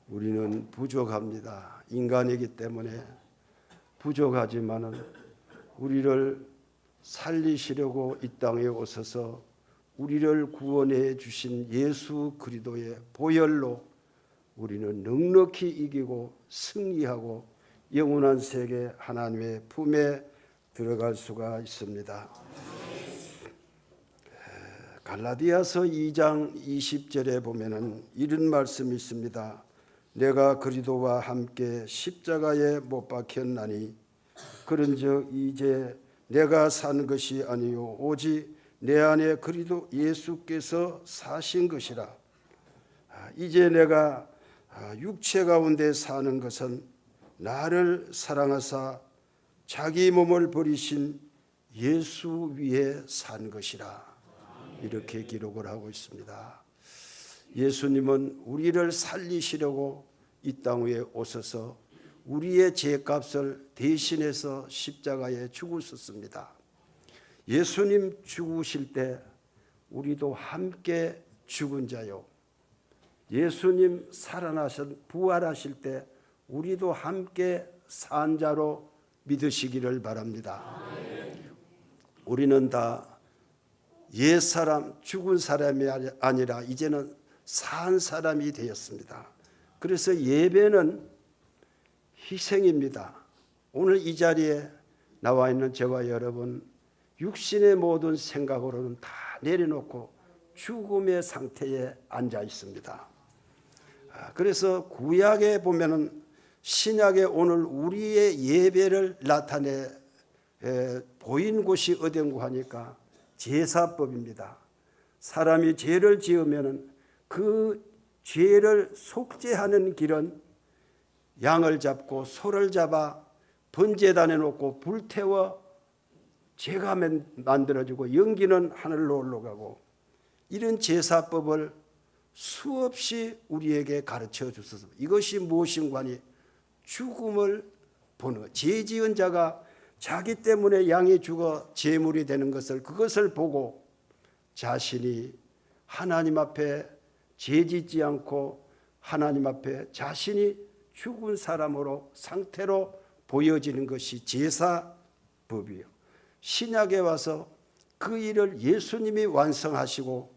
우리는 부족합니다. 인간이기 때문에 부족하지만은 우리를 살리시려고 이 땅에 오셔서 우리를 구원해 주신 예수 그리스도의 보혈로 우리는 넉넉히 이기고 승리하고 영원한 세계 하나님의 품에 들어갈 수가 있습니다. 갈라디아서 2장 20절에 보면은 이런 말씀이 있습니다. 내가 그리스도와 함께 십자가에 못 박혔나니 그런즉 이제 내가 사는 것이 아니요 오직 내 안에 그리스도 예수께서 사신 것이라. 이제 내가 육체 가운데 사는 것은 나를 사랑하사 자기 몸을 버리신 예수 위에 산 것이라. 이렇게 기록을 하고 있습니다. 예수님은 우리를 살리시려고 이 땅 위에 오셔서 우리의 죄값을 대신해서 십자가에 죽으셨습니다. 예수님 죽으실 때 우리도 함께 죽은 자요, 예수님 살아나신 부활하실 때 우리도 함께 산 자로 믿으시기를 바랍니다. 우리는 다 옛사람, 죽은 사람이 아니라 이제는 산 사람이 되었습니다. 그래서 예배는 희생입니다. 오늘 이 자리에 나와 있는 저와 여러분, 육신의 모든 생각으로는 다 내려놓고 죽음의 상태에 앉아 있습니다. 그래서 구약에 보면은 신약에 오늘 우리의 예배를 나타내 보인 곳이 어딘고 하니까 제사법입니다. 사람이 죄를 지으면은 그 죄를 속죄하는 길은 양을 잡고 소를 잡아 번제단에 놓고 불태워 죄가 만들어지고 연기는 하늘로 올라가고, 이런 제사법을 수없이 우리에게 가르쳐 주셔서 이것이 무엇인가 하니 죽음을 보는, 죄 지은 자가 자기 때문에 양이 죽어 제물이 되는 것을, 그것을 보고 자신이 하나님 앞에 죄 짓지 않고 하나님 앞에 자신이 죽은 사람으로 상태로 보여지는 것이 제사법이에요. 신약에 와서 그 일을 예수님이 완성하시고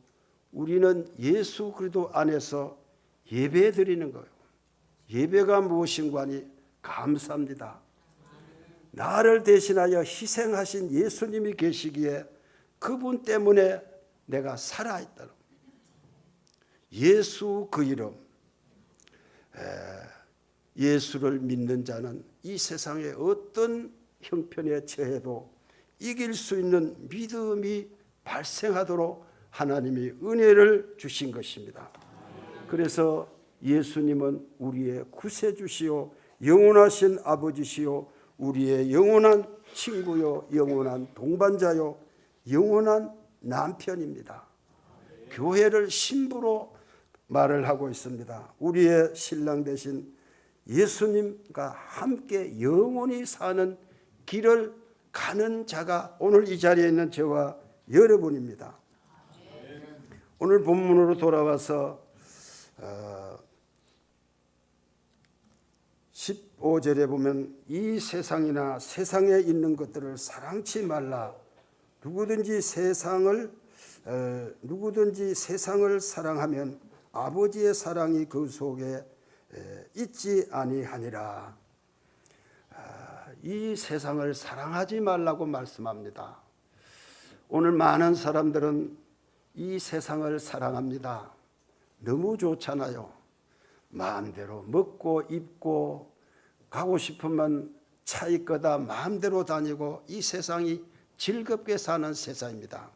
우리는 예수 그리스도 안에서 예배 드리는 거예요. 예배가 무엇인가 하니 감사합니다. 나를 대신하여 희생하신 예수님이 계시기에 그분 때문에 내가 살아있다. 예수 그 이름, 예수를 믿는 자는 이 세상의 어떤 형편에 처해도 이길 수 있는 믿음이 발생하도록 하나님이 은혜를 주신 것입니다. 그래서 예수님은 우리의 구세주시요 영원하신 아버지시요 우리의 영원한 친구요 영원한 동반자요 영원한 남편입니다. 교회를 신부로 말을 하고 있습니다. 우리의 신랑 되신 예수님과 함께 영원히 사는 길을 가는 자가 오늘 이 자리에 있는 저와 여러분입니다. 오늘 본문으로 돌아와서 15절에 보면 이 세상이나 세상에 있는 것들을 사랑치 말라. 누구든지 세상을 사랑하면 아버지의 사랑이 그 속에 있지 아니하니라. 이 세상을 사랑하지 말라고 말씀합니다. 오늘 많은 사람들은 이 세상을 사랑합니다. 너무 좋잖아요. 마음대로 먹고 입고 가고 싶으면 차 있거다 마음대로 다니고 이 세상이 즐겁게 사는 세상입니다.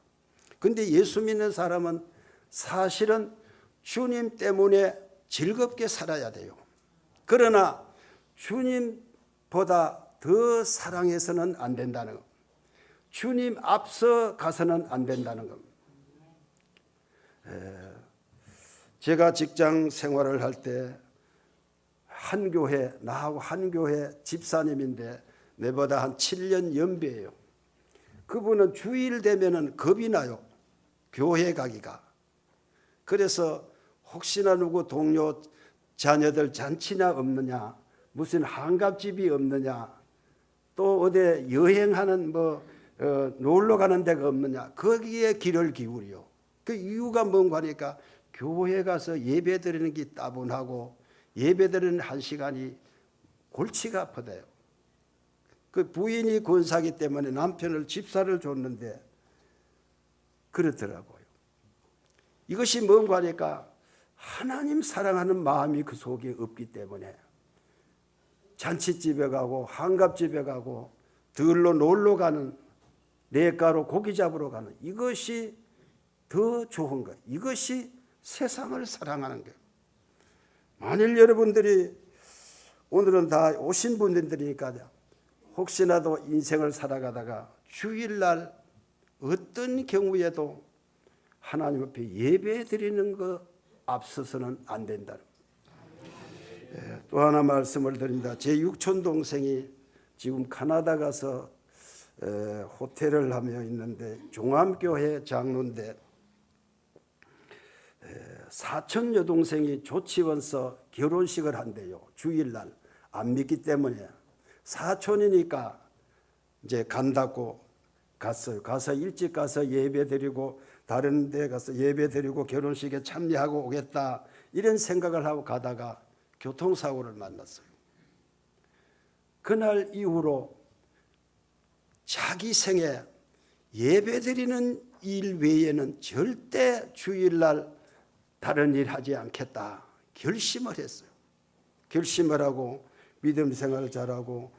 그런데 예수 믿는 사람은 사실은 주님 때문에 즐겁게 살아야 돼요. 그러나 주님보다 더 사랑해서는 안 된다는 것, 주님 앞서 가서는 안 된다는 것. 제가 직장 생활을 할 때 한 교회, 나하고 한 교회 집사님인데 내보다 한 7년 연배예요. 그분은 주일 되면은 겁이 나요. 교회 가기가. 그래서 혹시나 누구 동료 자녀들 잔치나 없느냐, 무슨 한갑집이 없느냐, 또 어디 여행하는 놀러 가는 데가 없느냐, 거기에 귀를 기울여. 그 이유가 뭔가 하니까 교회 가서 예배 드리는 게 따분하고 예배 드리는 한 시간이 골치가 아프대요. 그 부인이 권사기 때문에 남편을 집사를 줬는데 그렇더라고요. 이것이 뭔가 하니까 하나님 사랑하는 마음이 그 속에 없기 때문에 잔치집에 가고 한갑집에 가고 들로 놀러 가는, 냇가로 고기 잡으러 가는, 이것이 더 좋은 거예요. 이것이 세상을 사랑하는 거예요. 만일 여러분들이 오늘은 다 오신 분들이니까 혹시나도 인생을 살아가다가 주일날 어떤 경우에도 하나님 앞에 예배 드리는 것 앞서서는 안 된다. 또 하나 말씀을 드립니다. 제 육촌 동생이 지금 캐나다 가서 호텔을 하며 있는데 종암교회 장로인데 사촌 여동생이 조치원서 결혼식을 한대요. 주일날 안 믿기 때문에 사촌이니까 이제 간다고 갔어요. 가서 일찍 가서 예배드리고 다른 데 가서 예배드리고 결혼식에 참여하고 오겠다 이런 생각을 하고 가다가 교통사고를 만났어요. 그날 이후로 자기 생에 예배드리는 일 외에는 절대 주일날 다른 일 하지 않겠다 결심을 했어요. 결심을 하고 믿음 생활을 잘하고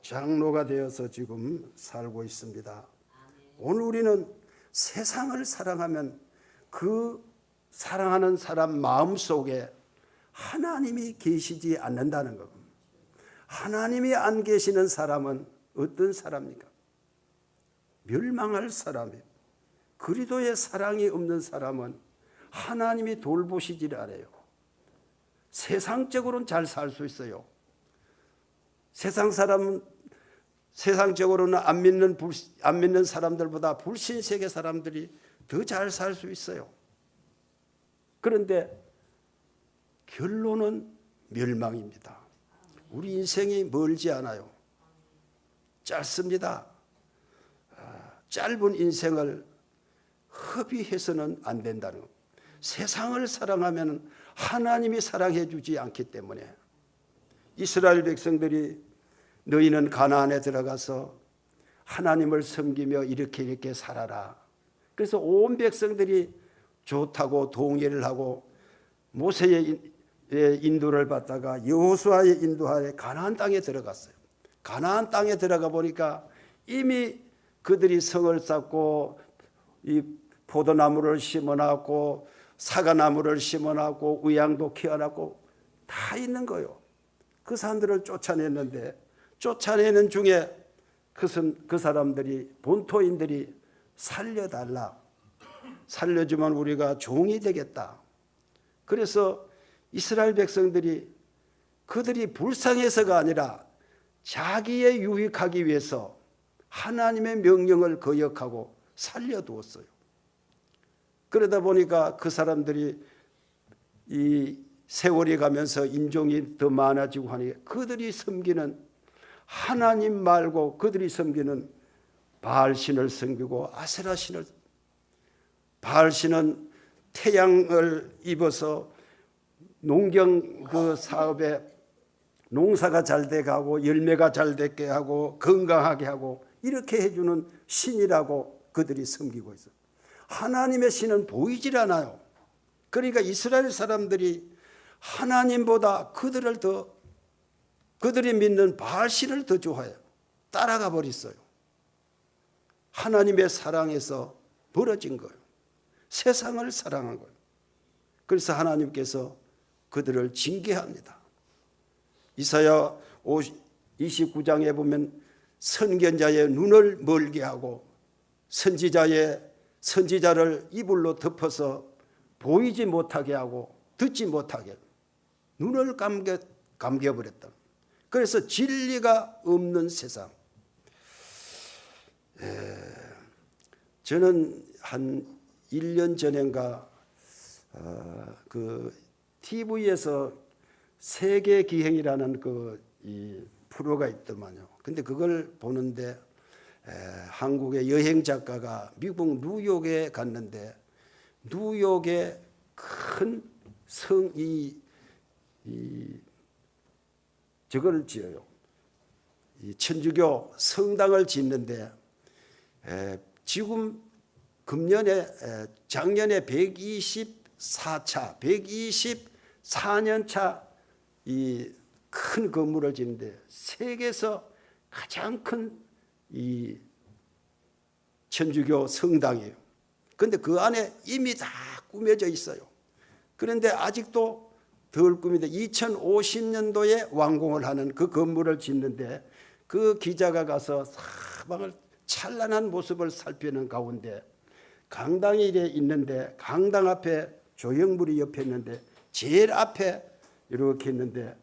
장로가 되어서 지금 살고 있습니다. 오늘 우리는 세상을 사랑하면 그 사랑하는 사람 마음속에 하나님이 계시지 않는다는 겁니다. 하나님이 안 계시는 사람은 어떤 사람입니까? 멸망할 사람이에요. 그리스도의 사랑이 없는 사람은 하나님이 돌보시질 않아요. 세상적으로는 잘 살 수 있어요. 세상 사람은 세상적으로는 안 믿는 사람들보다 불신세계 사람들이 더 잘 살 수 있어요. 그런데 결론은 멸망입니다. 우리 인생이 멀지 않아요. 짧습니다. 짧은 인생을 허비해서는 안 된다는 겁니다. 세상을 사랑하면 하나님이 사랑해 주지 않기 때문에 이스라엘 백성들이 너희는 가나안에 들어가서 하나님을 섬기며 이렇게 살아라. 그래서 온 백성들이 좋다고 동의를 하고 모세의 인도를 받다가 여호수아의 인도하에 가나안 땅에 들어갔어요. 가나안 땅에 들어가 보니까 이미 그들이 성을 쌓고 이 포도나무를 심어놨고 사과나무를 심어놨고 의향도 키워놨고 다 있는 거예요. 그 사람들을 쫓아냈는데 쫓아내는 중에 그 사람들이 본토인들이 살려달라. 살려주면 우리가 종이 되겠다. 그래서 이스라엘 백성들이 그들이 불쌍해서가 아니라 자기의 유익하기 위해서 하나님의 명령을 거역하고 살려두었어요. 그러다 보니까 그 사람들이 이 세월이 가면서 인종이 더 많아지고 하니 그들이 섬기는 하나님 말고 그들이 섬기는 바알신을 섬기고 아세라신을, 바알신은 태양을 입어서 농경 그 사업에 농사가 잘 되게 하고 열매가 잘 되게 하고 건강하게 하고 이렇게 해주는 신이라고 그들이 섬기고 있어요. 하나님의 신은 보이질 않아요. 그러니까 이스라엘 사람들이 하나님보다 그들이 믿는 바알신을 더 좋아해요. 따라가 버렸어요. 하나님의 사랑에서 벌어진 거예요. 세상을 사랑한 거예요. 그래서 하나님께서 그들을 징계합니다. 이사야 29장에 보면 선견자의 눈을 멀게 하고 선지자를 이불로 덮어서 보이지 못하게 하고 듣지 못하게 눈을 감겨버렸다. 그래서 진리가 없는 세상. 저는 한 1년 전인가 그 TV에서 세계기행이라는 이 프로가 있더만요. 근데 그걸 보는데 한국의 여행 작가가 미국 뉴욕에 갔는데 뉴욕에 큰 저걸 지어요. 이 천주교 성당을 짓는데 지금 작년에 124차, 124년 차 이 큰 건물을 짓는데 세계에서 가장 큰 이 천주교 성당이에요. 그런데 그 안에 이미 다 꾸며져 있어요. 그런데 아직도 덜 꾸미다 2050년도에 완공을 하는 그 건물을 짓는데 그 기자가 가서 사방을 찬란한 모습을 살피는 가운데 강당이 이래 있는데 강당 앞에 조형물이 옆에 있는데 제일 앞에 이렇게 있는데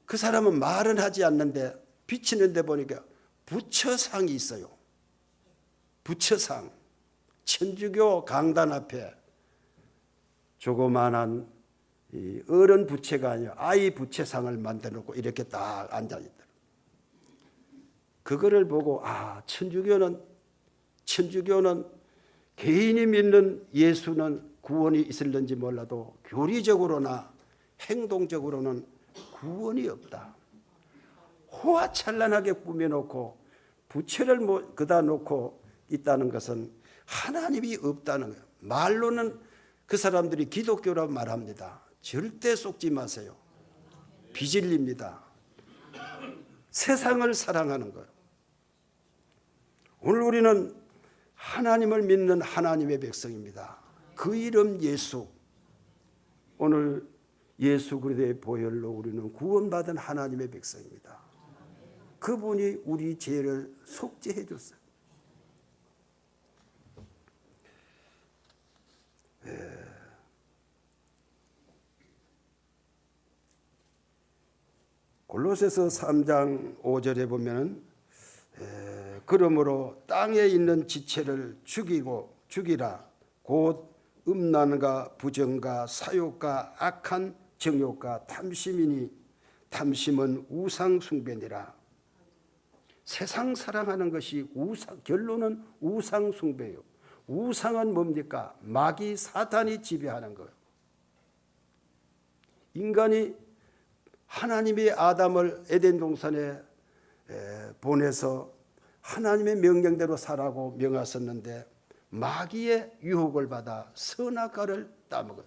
그 사람은 말은 하지 않는데 비치는 데 보니까 부처상이 있어요. 부처상. 천주교 강단 앞에 조그만한 이 어른 부채가 아니라 아이 부채상을 만들어 놓고 이렇게 딱 앉아 있더라. 그거를 보고 천주교는 개인이 믿는 예수는 구원이 있을는지 몰라도 교리적으로나 행동적으로는 구원이 없다. 호화찬란하게 꾸며놓고 부채를 그다 놓고 있다는 것은 하나님이 없다는 거예요. 말로는 그 사람들이 기독교라고 말합니다. 절대 속지 마세요. 비질립니다. 세상을 사랑하는 거예요. 오늘 우리는 하나님을 믿는 하나님의 백성입니다. 그 이름 예수. 오늘 예수 그리스도의 보혈로 우리는 구원받은 하나님의 백성입니다. 그분이 우리 죄를 속죄해 줬어요. 골로새서 3장 5절에 보면 그러므로 땅에 있는 지체를 죽이라. 곧 음란과 부정과 사욕과 악한 정욕과 탐심이니 탐심은 우상 숭배니라. 세상 사랑하는 것이 결론은 우상 숭배예요. 우상은 뭡니까? 마귀 사탄이 지배하는 거예요. 인간이 하나님이 아담을 에덴 동산에 보내서 하나님의 명령대로 살라고 명하셨는데 마귀의 유혹을 받아 선악과를 따먹어요.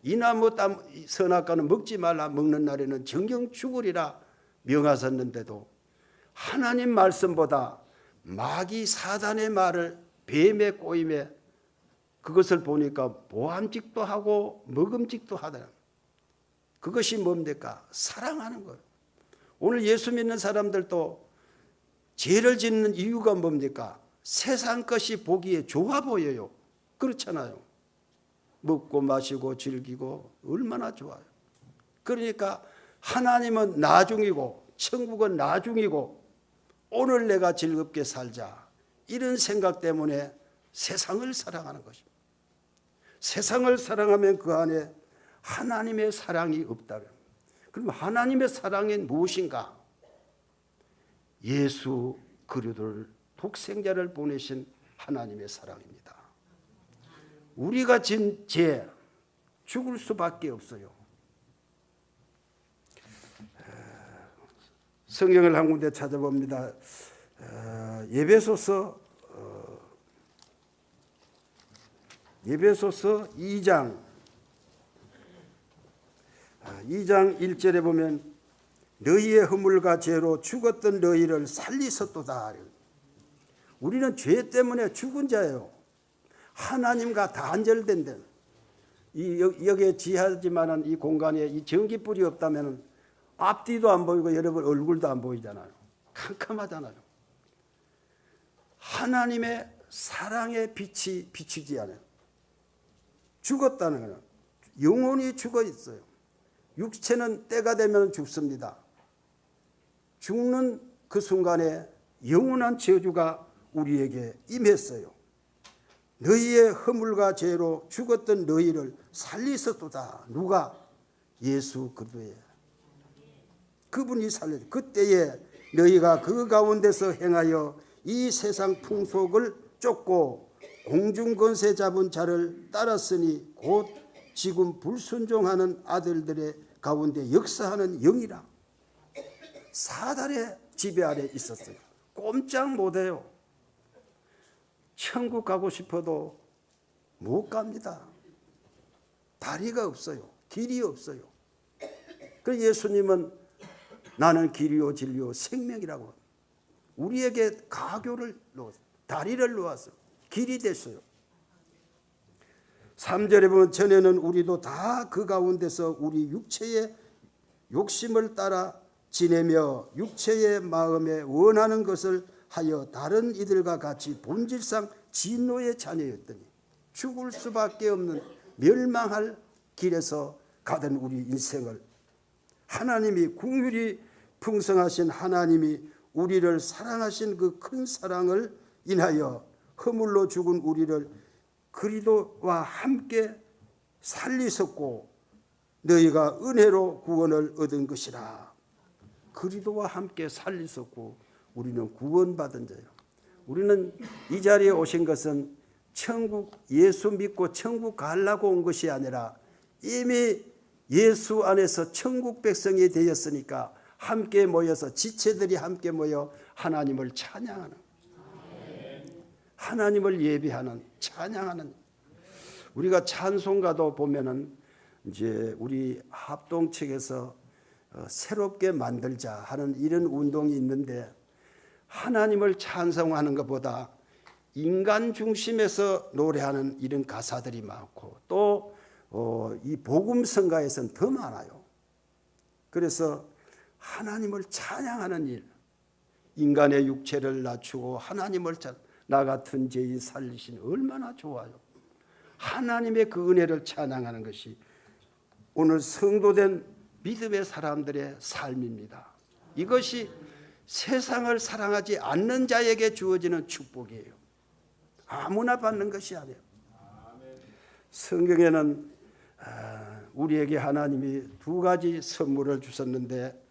이 나무 선악과는 먹지 말라. 먹는 날에는 정령 죽으리라 명하셨는데도 하나님 말씀보다 마귀 사단의 말을 뱀의 꼬임에 그것을 보니까 모함직도 하고 먹음직도 하더라. 그것이 뭡니까? 사랑하는 거예요. 오늘 예수 믿는 사람들도 죄를 짓는 이유가 뭡니까? 세상 것이 보기에 좋아 보여요. 그렇잖아요. 먹고 마시고 즐기고 얼마나 좋아요. 그러니까 하나님은 나중이고 천국은 나중이고 오늘 내가 즐겁게 살자. 이런 생각 때문에 세상을 사랑하는 것입니다. 세상을 사랑하면 그 안에 하나님의 사랑이 없다. 그럼 하나님의 사랑이 무엇인가? 예수 그리스도를 독생자를 보내신 하나님의 사랑입니다. 우리가 진 죄 죽을 수밖에 없어요. 성경을 한 군데 찾아봅니다. 예배소서 2장 1절에 보면 너희의 허물과 죄로 죽었던 너희를 살리셨도다. 우리는 죄 때문에 죽은 자예요. 하나님과 단절된 데 여기에 지하지만은 이 공간에 이 전기불이 없다면 앞뒤도 안 보이고 여러분 얼굴도 안 보이잖아요. 캄캄하잖아요. 하나님의 사랑의 빛이 비추지 않아요. 죽었다는 거는 영혼이 죽어 있어요. 육체는 때가 되면 죽습니다. 죽는 그 순간에 영원한 저주가 우리에게 임했어요. 너희의 허물과 죄로 죽었던 너희를 살리셨도다. 누가? 예수 그리스도의 그분이 살려. 그때에 너희가 그 가운데서 행하여 이 세상 풍속을 쫓고 공중 권세 잡은 자를 따랐으니 곧 지금 불순종하는 아들들의 가운데 역사하는 영이라. 사단의 지배 아래 있었어요. 꼼짝 못해요. 천국 가고 싶어도 못 갑니다. 다리가 없어요. 길이 없어요. 그 예수님은 나는 길이요 진리요 생명이라고 우리에게 가교를 놓았어요. 다리를 놓았어요. 길이 됐어요. 3절에 보면 전에는 우리도 다 그 가운데서 우리 육체의 욕심을 따라 지내며 육체의 마음에 원하는 것을 하여 다른 이들과 같이 본질상 진노의 자녀였더니 죽을 수밖에 없는 멸망할 길에서 가던 우리 인생을 하나님이 긍휼이 풍성하신 하나님이 우리를 사랑하신 그 큰 사랑을 인하여 허물로 죽은 우리를 그리스도와 함께 살리셨고 너희가 은혜로 구원을 얻은 것이라. 그리스도와 함께 살리셨고 우리는 구원받은 자예요. 우리는 이 자리에 오신 것은 천국 예수 믿고 천국 가려고 온 것이 아니라 이미 예수 안에서 천국 백성이 되었으니까 함께 모여서 지체들이 함께 모여 하나님을 찬양하는, 하나님을 예배하는, 찬양하는. 우리가 찬송가도 보면은 이제 우리 합동 측에서 새롭게 만들자 하는 이런 운동이 있는데 하나님을 찬송하는 것보다 인간 중심에서 노래하는 이런 가사들이 많고 또 이 복음성가에서는 더 많아요. 그래서 하나님을 찬양하는 일, 인간의 육체를 낮추고 하나님을 나 같은 죄인 살리신 얼마나 좋아요. 하나님의 그 은혜를 찬양하는 것이 오늘 성도된 믿음의 사람들의 삶입니다. 이것이 세상을 사랑하지 않는 자에게 주어지는 축복이에요. 아무나 받는 것이 아니에요. 성경에는 우리에게 하나님이 두 가지 선물을 주셨는데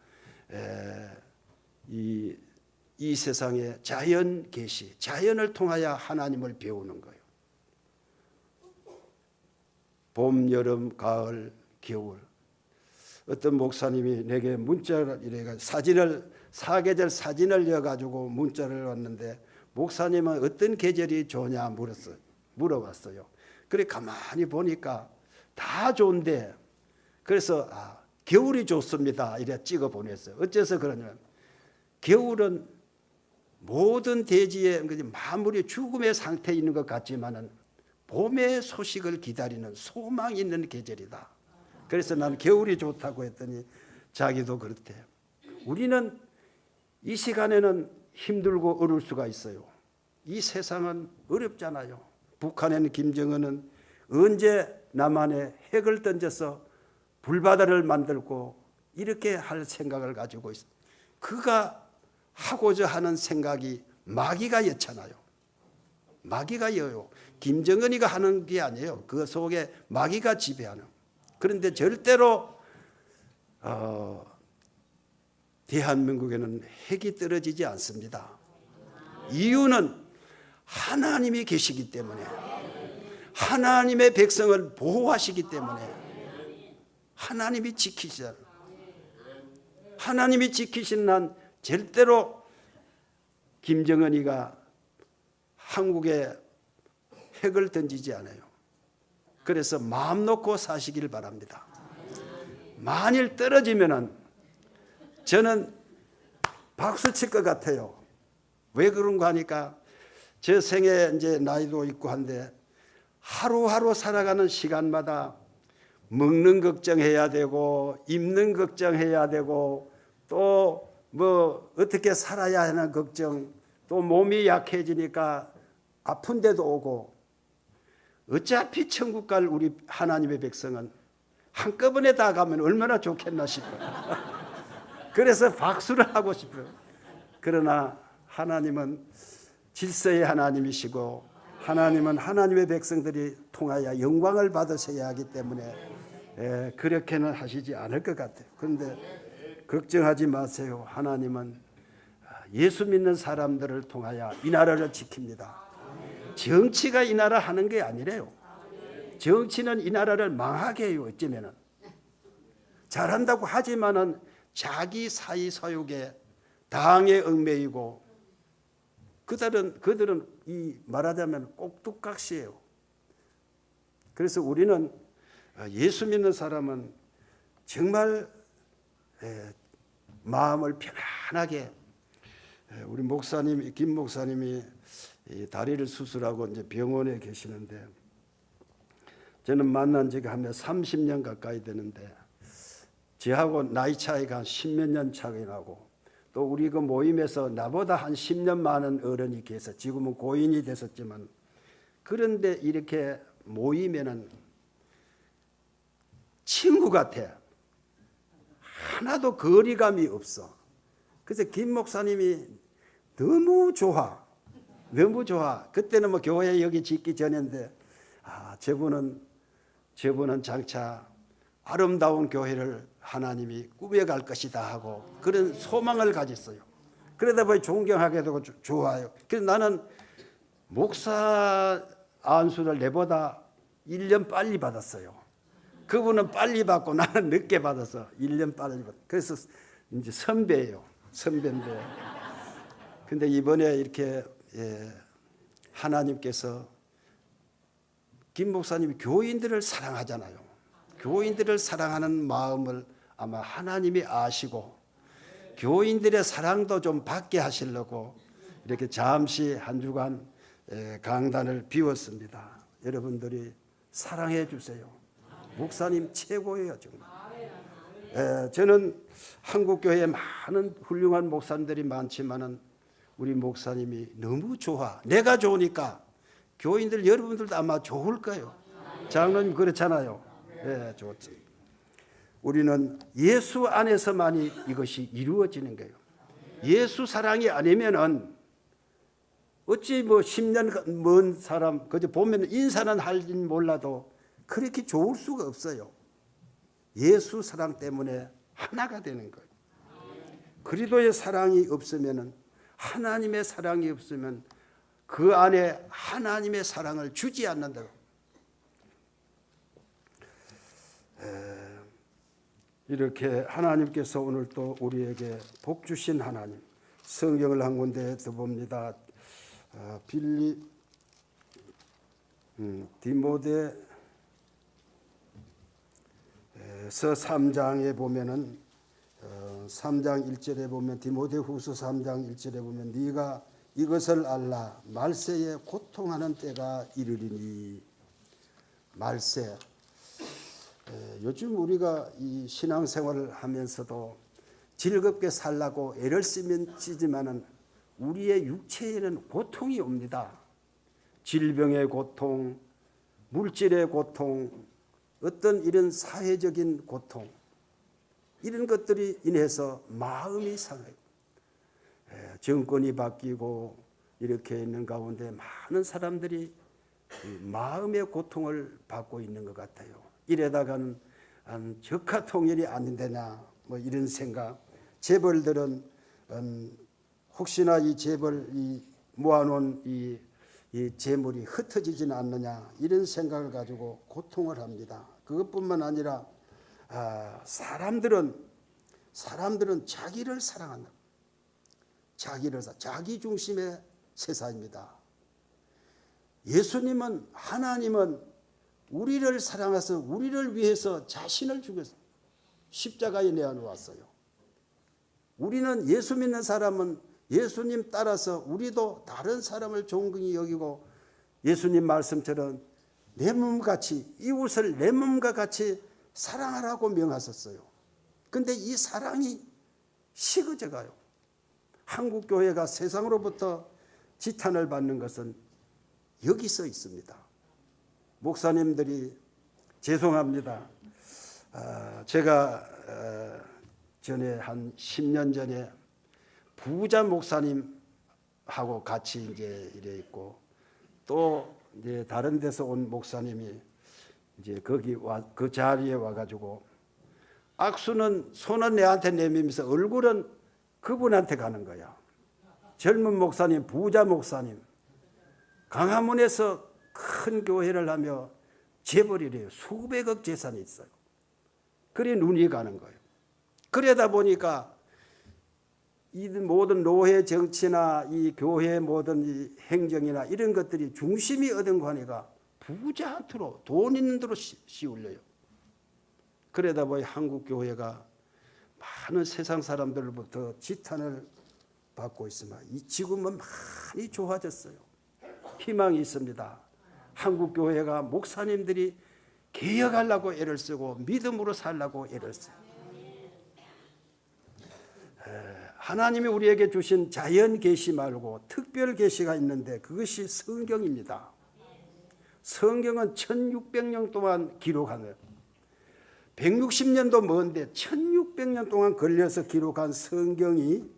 이 세상에 자연 계시, 자연을 통하여 하나님을 배우는 거예요. 봄, 여름, 가을, 겨울. 어떤 목사님이 내게 문자를 사계절 사진을 이어가지고 문자를 왔는데 목사님은 어떤 계절이 좋냐 물어봤어요. 그래 가만히 보니까 다 좋은데 그래서 겨울이 좋습니다. 이래 찍어 보냈어요. 어째서 그러냐면 겨울은 모든 대지의 만물이 죽음의 상태에 있는 것 같지만은 봄의 소식을 기다리는 소망이 있는 계절이다. 그래서 난 겨울이 좋다고 했더니 자기도 그렇대요. 우리는 이 시간에는 힘들고 어려울 수가 있어요. 이 세상은 어렵잖아요. 북한에는 김정은은 언제 남한에 핵을 던져서 불바다를 만들고 이렇게 할 생각을 가지고 있어요. 그가 하고자 하는 생각이 마귀가 였잖아요. 마귀가 여요. 김정은이가 하는 게 아니에요. 그 속에 마귀가 지배하는. 그런데 절대로 대한민국에는 핵이 떨어지지 않습니다. 이유는 하나님이 계시기 때문에, 하나님의 백성을 보호하시기 때문에, 하나님이 지키시잖아요. 하나님이 지키신 한 절대로 김정은이가 한국에 핵을 던지지 않아요. 그래서 마음 놓고 사시길 바랍니다. 만일 떨어지면은 저는 박수 칠 것 같아요. 왜 그런가 하니까 제 생에 이제 나이도 있고 한데 하루하루 살아가는 시간마다 먹는 걱정해야 되고 입는 걱정해야 되고 또 뭐 어떻게 살아야 하는 걱정, 또 몸이 약해지니까 아픈 데도 오고, 어차피 천국 갈 우리 하나님의 백성은 한꺼번에 다 가면 얼마나 좋겠나 싶어요. 그래서 박수를 하고 싶어요. 그러나 하나님은 질서의 하나님이시고 하나님은 하나님의 백성들이 통하여 영광을 받으셔야 하기 때문에 그렇게는 하시지 않을 것 같아요. 그런데 걱정하지 마세요. 하나님은 예수 믿는 사람들을 통하여 이 나라를 지킵니다. 정치가 이 나라 하는 게 아니래요. 정치는 이 나라를 망하게 해요. 어쩌면은 잘한다고 하지만은 자기 사이 사욕에 당에 얽매이고 그들은 이 말하자면 꼭두각시예요. 그래서 우리는 예수 믿는 사람은 정말 마음을 편안하게, 우리 목사님 김 목사님이 다리를 수술하고 이제 병원에 계시는데 저는 만난 지가 한 30년 가까이 되는데 저하고 나이 차이가 한 10몇 년 차이 나고 또 우리 그 모임에서 나보다 한 10년 많은 어른이 계서 지금은 고인이 됐었지만 그런데 이렇게 모이면은 친구 같아. 하나도 거리감이 없어. 그래서 김 목사님이 너무 좋아. 너무 좋아. 그때는 뭐 교회 여기 짓기 전인데 저분은 장차 아름다운 교회를 하나님이 꾸며갈 것이다 하고 그런 소망을 가졌어요. 그러다 보니 존경하게 되고 좋아요. 그래서 나는 목사 안수를 내보다 1년 빨리 받았어요. 그분은 빨리 받고 나는 늦게 받아서 1년 빨리 받았어요. 그래서 이제 선배예요. 선배인데. 근데 이번에 이렇게 하나님께서 김 목사님이 교인들을 사랑하잖아요. 교인들을 사랑하는 마음을 아마 하나님이 아시고 교인들의 사랑도 좀 받게 하시려고 이렇게 잠시 한 주간 강단을 비웠습니다. 여러분들이 사랑해 주세요. 목사님 최고예요, 정말. 저는 한국 교회에 많은 훌륭한 목사님들이 많지만은 우리 목사님이 너무 좋아. 내가 좋으니까 교인들 여러분들도 아마 좋을 거예요. 장로님 그렇잖아요. 좋지. 우리는 예수 안에서만이 이것이 이루어지는 거예요. 예수 사랑이 아니면은 어찌 뭐 10년 먼 사람 그저 보면 인사는 할진 몰라도 그렇게 좋을 수가 없어요. 예수 사랑 때문에 하나가 되는 거예요. 그리스도의 사랑이 없으면은 하나님의 사랑이 없으면 그 안에 하나님의 사랑을 주지 않는다고. 이렇게 하나님께서 오늘 또 우리에게 복 주신 하나님, 성경을 한 군데 더 봅니다. 디모데서 3장에 보면은 3장 1절에 보면 디모데후서 3장 1절에 보면 네가 이것을 알라 말세에 고통하는 때가 이르리니. 말세. 요즘 우리가 이 신앙생활을 하면서도 즐겁게 살라고 애를 쓰지만은 우리의 육체에는 고통이 옵니다. 질병의 고통, 물질의 고통, 어떤 이런 사회적인 고통, 이런 것들이 인해서 마음이 상해요. 정권이 바뀌고 이렇게 있는 가운데 많은 사람들이 마음의 고통을 받고 있는 것 같아요. 이래다가는 적화 통일이 아닌데냐 뭐 이런 생각. 재벌들은 혹시나 이 재벌 모아놓은 이 재물이 흩어지지는 않느냐 이런 생각을 가지고 고통을 합니다. 그것뿐만 아니라 사람들은 자기를 사랑한다. 자기 중심의 세상입니다. 예수님은 하나님은 우리를 사랑해서 우리를 위해서 자신을 죽여서 십자가에 내어놓았어요. 우리는 예수 믿는 사람은 예수님 따라서 우리도 다른 사람을 존귀히 여기고 예수님 말씀처럼 내 몸같이 이웃을 내 몸과 같이 사랑하라고 명하셨어요. 그런데 이 사랑이 식어져 가요. 한국 교회가 세상으로부터 지탄을 받는 것은 여기서 있습니다. 목사님들이 죄송합니다. 제가 전에 한 10년 전에 부자 목사님하고 같이 이제 이래 있고 또 이제 다른 데서 온 목사님이 이제 거기 그 자리에 와가지고 악수는 손은 내한테 내밀면서 얼굴은 그분한테 가는 거야. 젊은 목사님, 부자 목사님, 강화문에서 큰 교회를 하며 재벌이래요. 수백억 재산이 있어요. 그래 눈이 가는 거예요. 그러다 보니까 이 모든 노회 정치나 이 교회 모든 이 행정이나 이런 것들이 중심이 얻은 관계가 부자한테로 돈 있는 대로 씌울려요. 그러다 보니 한국 교회가 많은 세상 사람들로부터 지탄을 받고 있으며 지금은 많이 좋아졌어요. 희망이 있습니다. 한국 교회가 목사님들이 개혁하려고 애를 쓰고 믿음으로 살려고 애를 써요. 하나님이 우리에게 주신 자연 계시 말고 특별 계시가 있는데 그것이 성경입니다. 성경은 1600년 동안 기록한 거예요. 160년도 먼데 1600년 동안 걸려서 기록한 성경이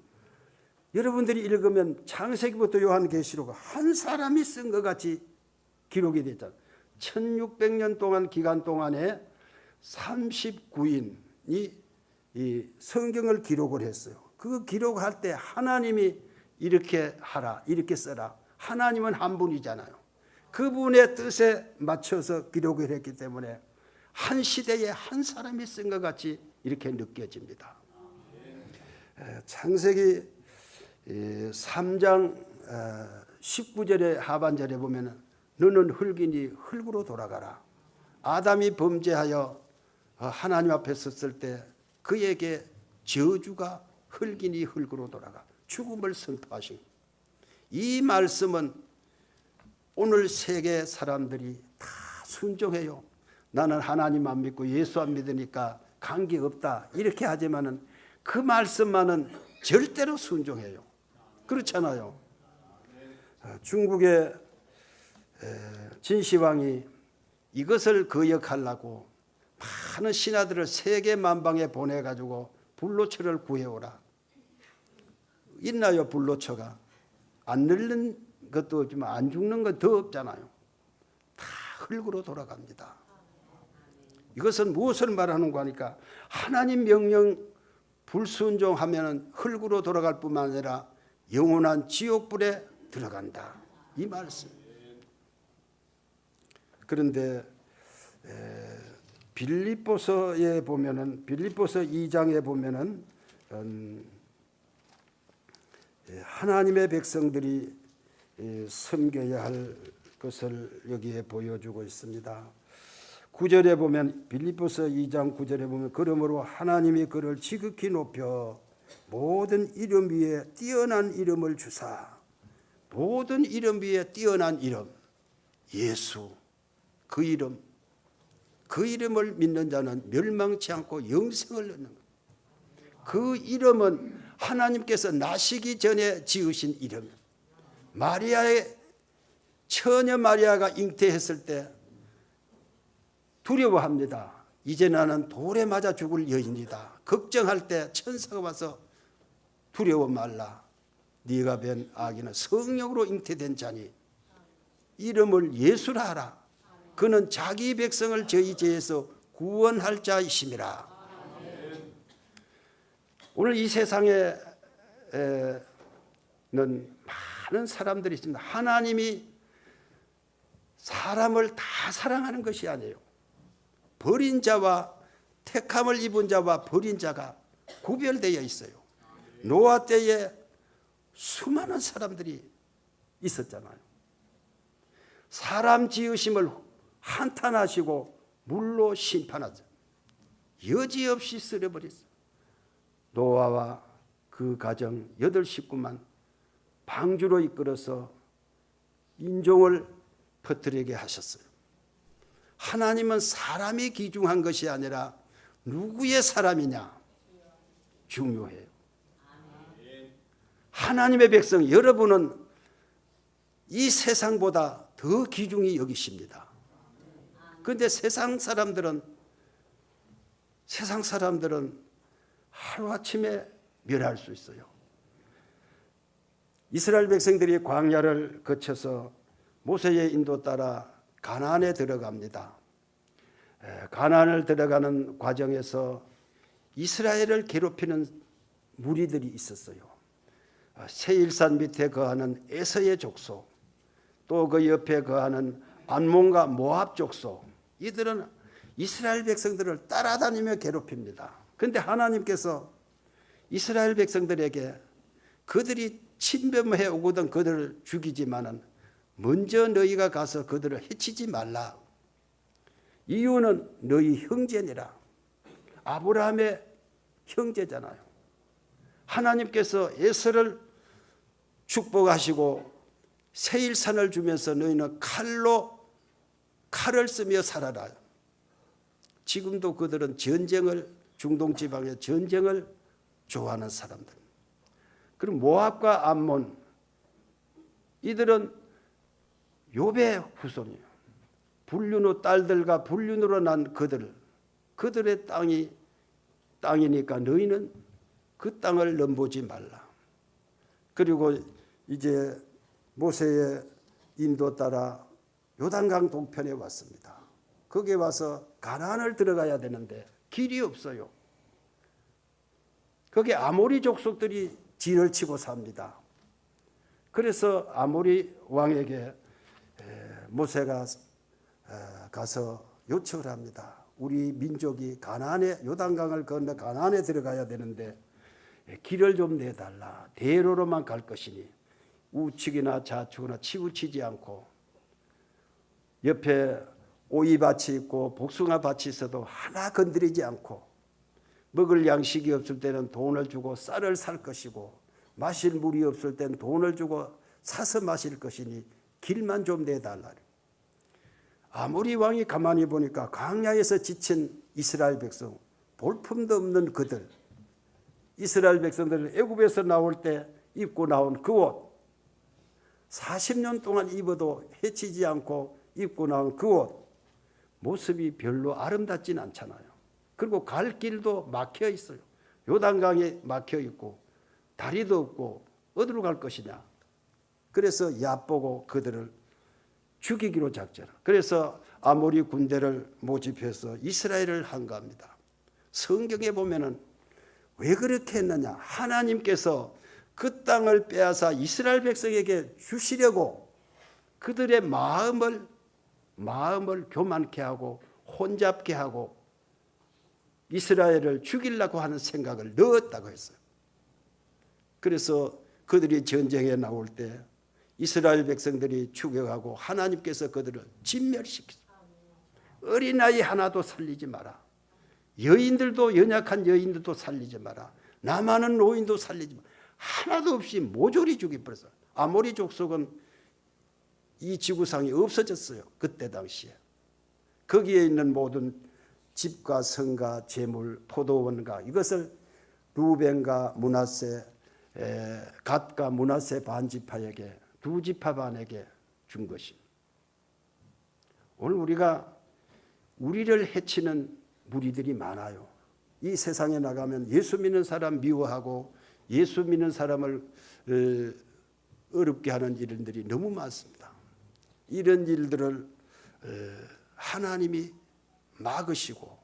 여러분들이 읽으면 창세기부터 요한계시록 한 사람이 쓴 것 같이 기록이 됐잖아요. 1600년 동안 기간 동안에 39인이 이 성경을 기록을 했어요. 그 기록할 때 하나님이 이렇게 하라, 이렇게 써라. 하나님은 한 분이잖아요. 그분의 뜻에 맞춰서 기록을 했기 때문에 한 시대에 한 사람이 쓴 것 같이 이렇게 느껴집니다. 창세기 3장 19절의 하반절에 보면 너는 흙이니 흙으로 돌아가라. 아담이 범죄하여 하나님 앞에 섰을 때 그에게 저주가 흙이니 흙으로 돌아가 죽음을 선포하신 이 말씀은 오늘 세계 사람들이 다 순종해요. 나는 하나님 안 믿고 예수 안 믿으니까 관계없다 이렇게 하지만은 그 말씀만은 절대로 순종해요. 그렇잖아요. 중국의 진시황이 이것을 거역하려고 많은 신하들을 세계 만방에 보내가지고 불로초를 구해오라. 있나요 불로초가? 안 늙는 것도 없지만 안 죽는 건 더 없잖아요. 다 흙으로 돌아갑니다. 이것은 무엇을 말하는 거니까 하나님 명령 불순종하면 흙으로 돌아갈 뿐만 아니라 영원한 지옥불에 들어간다. 이 말씀. 그런데 빌립보서에 보면은 빌립보서 2장에 보면은 하나님의 백성들이 섬겨야 할 것을 여기에 보여주고 있습니다. 9절에 보면 빌립보서 2장 9절에 보면 그러므로 하나님이 그를 지극히 높여 모든 이름 위에 뛰어난 이름을 주사 모든 이름 위에 뛰어난 이름 예수 그 이름을 믿는 자는 멸망치 않고 영생을 얻는 것. 그 이름은 하나님께서 나시기 전에 지으신 이름. 마리아의 처녀 마리아가 잉태했을 때 두려워합니다. 이제 나는 돌에 맞아 죽을 여인이다. 걱정할 때 천사가 와서 두려워 말라. 네가 뵌 아기는 성령으로 잉태된 자니 이름을 예수라 하라. 그는 자기 백성을 저희 죄에서 구원할 자이심이라. 오늘 이 세상에는 많은 사람들이 있습니다. 하나님이 사람을 다 사랑하는 것이 아니에요. 버린 자와 택함을 입은 자와 버린 자가 구별되어 있어요. 노아 때에 수많은 사람들이 있었잖아요. 사람 지으심을 한탄하시고 물로 심판하죠. 여지없이 쓸어버렸어요. 노아와 그 가정 8식구만 방주로 이끌어서 인종을 퍼뜨리게 하셨어요. 하나님은 사람이 귀중한 것이 아니라 누구의 사람이냐 중요해요. 하나님의 백성 여러분은 이 세상보다 더 귀중히 여기십니다. 그런데 세상 사람들은 하루아침에 멸할 수 있어요. 이스라엘 백성들이 광야를 거쳐서 모세의 인도 따라 가나안에 들어갑니다. 가나안을 들어가는 과정에서 이스라엘을 괴롭히는 무리들이 있었어요. 세일산 밑에 거하는 에서의 족속, 또 그 옆에 거하는 암몬과 모압 족속, 이들은 이스라엘 백성들을 따라다니며 괴롭힙니다. 그런데 하나님께서 이스라엘 백성들에게 그들이 침범해 오거든 그들을 죽이지만은 먼저 너희가 가서 그들을 해치지 말라. 이유는 너희 형제니라. 아브라함의 형제잖아요. 하나님께서 에서를 축복하시고 세일산을 주면서 너희는 칼을 쓰며 살아라. 지금도 그들은 중동 지방의 전쟁을 좋아하는 사람들. 그럼 모압과 암몬, 이들은 욥의 후손이에요. 불륜의 딸들과 불륜으로 난 그들의 땅이니까 너희는 그 땅을 넘보지 말라. 그리고 이제 모세의 인도 따라 요단강 동편에 왔습니다. 거기에 와서 가나안을 들어가야 되는데 길이 없어요. 거기 아모리 족속들이 진을 치고 삽니다. 그래서 아모리 왕에게 모세가 가서 요청을 합니다. 우리 민족이 가나안에 요단강을 건너 가나안에 들어가야 되는데 길을 좀 내달라. 대로로만 갈 것이니 우측이나 좌측이나 치우치지 않고 옆에 오이밭이 있고 복숭아밭이 있어도 하나 건드리지 않고 먹을 양식이 없을 때는 돈을 주고 쌀을 살 것이고 마실 물이 없을 때는 돈을 주고 사서 마실 것이니 길만 좀 내달라. 아모리 왕이 가만히 보니까 광야에서 지친 이스라엘 백성, 볼품도 없는 그들, 이스라엘 백성들 애굽에서 나올 때 입고 나온 그 옷, 40년 동안 입어도 해치지 않고 입고 나온 그 옷, 모습이 별로 아름답진 않잖아요. 그리고 갈 길도 막혀 있어요. 요단강에 막혀 있고 다리도 없고 어디로 갈 것이냐. 그래서 얕보고 그들을 죽이기로 작정을. 그래서 아모리 군대를 모집해서 이스라엘을 항거합니다. 성경에 보면은 왜 그렇게 했느냐. 하나님께서 그 땅을 빼앗아 이스라엘 백성에게 주시려고 그들의 마음을 교만케 하고 혼잡게 하고 이스라엘을 죽이려고 하는 생각을 넣었다고 했어요. 그래서 그들이 전쟁에 나올 때 이스라엘 백성들이 추격하고 하나님께서 그들을 진멸시켰어요. 어린아이 하나도 살리지 마라. 여인들도, 연약한 여인들도 살리지 마라. 남아는 노인도 살리지 마라. 하나도 없이 모조리 죽여버렸어요. 아모리 족속은 이 지구상이 없어졌어요. 그때 당시에. 거기에 있는 모든 집과 성과 재물, 포도원과 이것을 루벤과 므낫세, 갓과 므낫세 반지파에게, 두 지파 반에게 준 것입니다. 오늘 우리를 해치는 무리들이 많아요. 이 세상에 나가면 예수 믿는 사람 미워하고 예수 믿는 사람을 어렵게 하는 일들이 너무 많습니다. 이런 일들을 하나님이 막으시고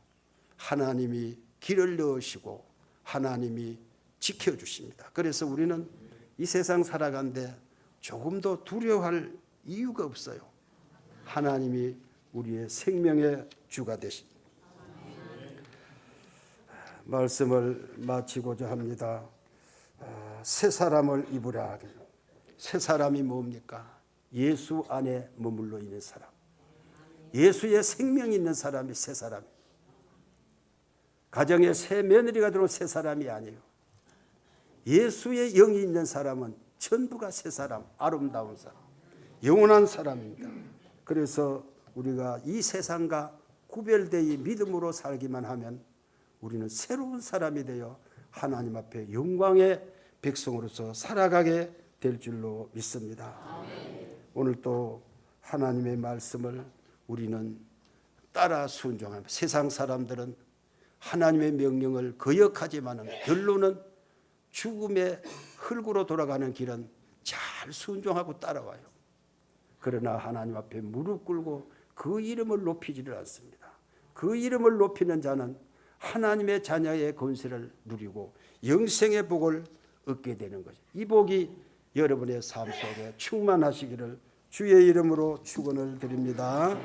하나님이 길을 넣으시고 하나님이 지켜주십니다. 그래서 우리는 이 세상 살아가는데 조금도 두려워할 이유가 없어요. 하나님이 우리의 생명의 주가 되십니다. 말씀을 마치고자 합니다. 새 사람을 입으라 하길. 새 사람이 뭡니까? 예수 안에 머물러 있는 사람. 예수의 생명이 있는 사람이 새 사람이에요. 가정에 새 며느리가 들어온 새 사람이 아니에요. 예수의 영이 있는 사람은 전부가 새 사람, 아름다운 사람, 영원한 사람입니다. 그래서 우리가 이 세상과 구별되이 믿음으로 살기만 하면 우리는 새로운 사람이 되어 하나님 앞에 영광의 백성으로서 살아가게 될 줄로 믿습니다. 오늘 또 하나님의 말씀을 우리는 따라 순종합니다. 세상 사람들은 하나님의 명령을 거역하지만 결론은 죽음의 흙으로 돌아가는 길은 잘 순종하고 따라와요. 그러나 하나님 앞에 무릎 꿇고 그 이름을 높이지를 않습니다. 그 이름을 높이는 자는 하나님의 자녀의 권세를 누리고 영생의 복을 얻게 되는 거죠. 이 복이 여러분의 삶 속에 충만하시기를 주의 이름으로 축원을 드립니다.